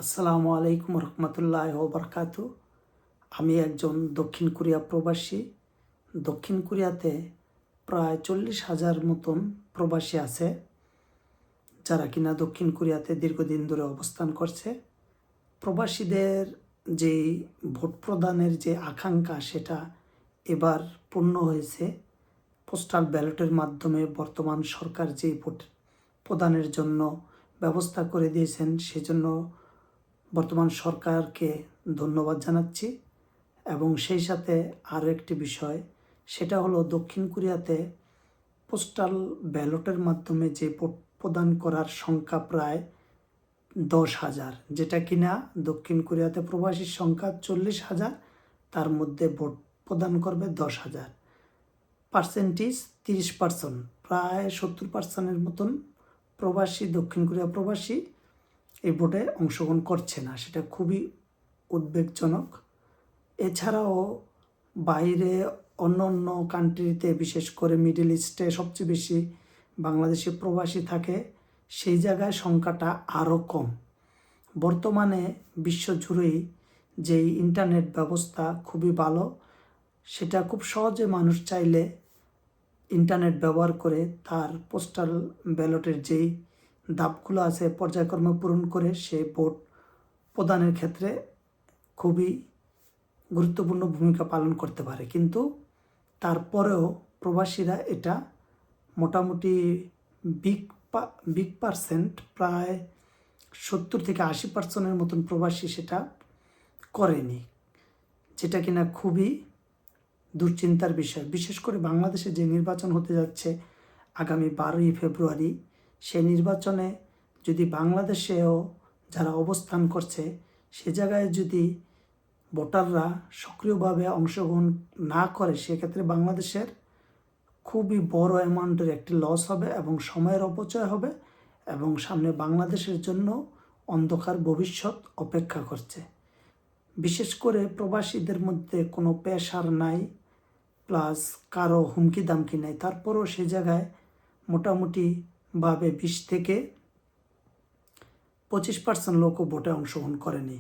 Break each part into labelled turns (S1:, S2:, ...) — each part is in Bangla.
S1: আসসালামু আলাইকুম রহমতুল্লাহ বারকাতু। আমি একজন দক্ষিণ কোরিয়া প্রবাসী। দক্ষিণ কোরিয়াতে প্রায় 40,000 মতন প্রবাসী আছে, যারা কিনা দক্ষিণ কোরিয়াতে দীর্ঘদিন ধরে অবস্থান করছে। প্রবাসীদের যেই ভোট প্রদানের যে আকাঙ্ক্ষা, সেটা এবার পূর্ণ হয়েছে। পোস্টাল ব্যালটের মাধ্যমে বর্তমান সরকার যে ভোট প্রদানের জন্য ব্যবস্থা করে দিয়েছেন, সেজন্য বর্তমান সরকারকে ধন্যবাদ জানাচ্ছি। এবং সেই সাথে আরও একটি বিষয়, সেটা হলো দক্ষিণ কোরিয়াতে পোস্টাল ব্যালটের মাধ্যমে যে ভোট প্রদান করার সংখ্যা প্রায় 10,000, যেটা কিনা দক্ষিণ কোরিয়াতে প্রবাসীর সংখ্যা 40,000, তার মধ্যে ভোট প্রদান করবে 10,000। পার্সেন্টেজ 30%, প্রায় 70%-এর মতন প্রবাসী, দক্ষিণ কোরিয়া প্রবাসী এই ভোটে অংশগ্রহণ করছে না। সেটা খুবই উদ্বেগজনক। এছাড়াও বাইরে অন্য অন্য কান্ট্রিতে, বিশেষ করে মিডল ইস্টে সবচেয়ে বেশি বাংলাদেশি প্রবাসী থাকে, সেই জায়গায় সংখ্যাটা আরও কম। বর্তমানে বিশ্বজুড়েই যেই ইন্টারনেট ব্যবস্থা খুবই ভালো, সেটা খুব সহজে মানুষ চাইলে ইন্টারনেট ব্যবহার করে তার পোস্টাল ব্যালটের যেই ধাপগুলো আছে পর্যায়ক্রমে পূরণ করে সে ভোট প্রদানের ক্ষেত্রে খুবই গুরুত্বপূর্ণ ভূমিকা পালন করতে পারে। কিন্তু তারপরেও প্রবাসীরা এটা মোটামুটি বিগ পার্সেন্ট, প্রায় 70-80%-এর মতন প্রবাসী সেটা করেনি, যেটা কিনা খুবই দুশ্চিন্তার বিষয়। বিশেষ করে বাংলাদেশে যে নির্বাচন হতে যাচ্ছে আগামী 12ই ফেব্রুয়ারি, সেই নির্বাচনে যদি বাংলাদেশেও যারা অবস্থান করছে সে জায়গায় যদি ভোটাররা সক্রিয়ভাবে অংশগ্রহণ না করে, সেক্ষেত্রে বাংলাদেশের খুবই বড় অ্যামাউন্টের একটি লস হবে এবং সময়ের অপচয় হবে, এবং সামনে বাংলাদেশের জন্য অন্ধকার ভবিষ্যৎ অপেক্ষা করছে। বিশেষ করে প্রবাসীদের মধ্যে কোনো পেশার নাই, প্লাস কারো হুমকি দামকি নাই, তারপরও সে জায়গায় মোটামুটিভাবে 20-25% লোকও ভোটে অংশগ্রহণ করেনি,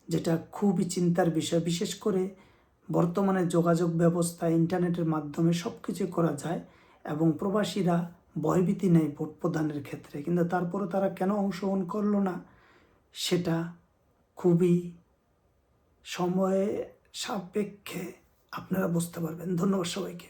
S1: যেটা খুবই চিন্তার বিষয়। বিশেষ করে বর্তমানে যোগাযোগ ব্যবস্থা, ইন্টারনেটের মাধ্যমে সব কিছু করা যায় এবং প্রবাসীরা ভয়ভীতি নেই ভোট প্রদানের ক্ষেত্রে, কিন্তু তারপরও তারা কেন অংশগ্রহণ করলো না, সেটা খুবই সময়ে সাপেক্ষে আপনারা বুঝতে পারবেন। ধন্যবাদ সবাইকে।